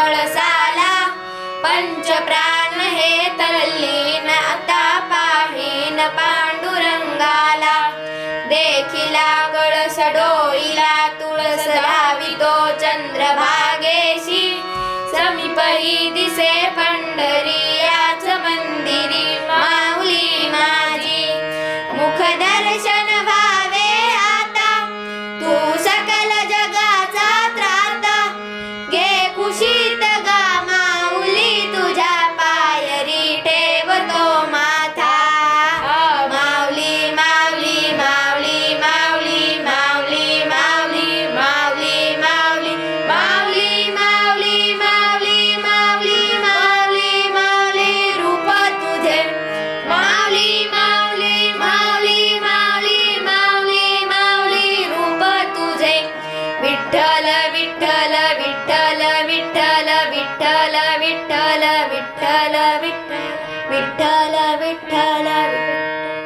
कळसाला पंचप्राण हे तल्लीन आता पाहीन पांडुरंगाला देखिला कळस डोईला तुळस लावितो चंद्रभागेशी समीपही दिसे पंढरीयाच मंदिरी माऊली माझी मुख दर्शन व्हावे आता तू सकल जगाचा त्राता घे कुशीत गा माऊली तुझ्या पायरी ठेवतो माथा माऊली माऊली माऊली माऊली माऊली माऊली माऊली माऊली माऊली माऊली माऊली माऊली माऊली माऊली रूप तुझे माऊली माऊली माऊली माऊली माऊली माऊली रूप तुझे विठ्ठल विठ्ठल विठ्ठल विठ्ठल विठ्ठल विठ्ठल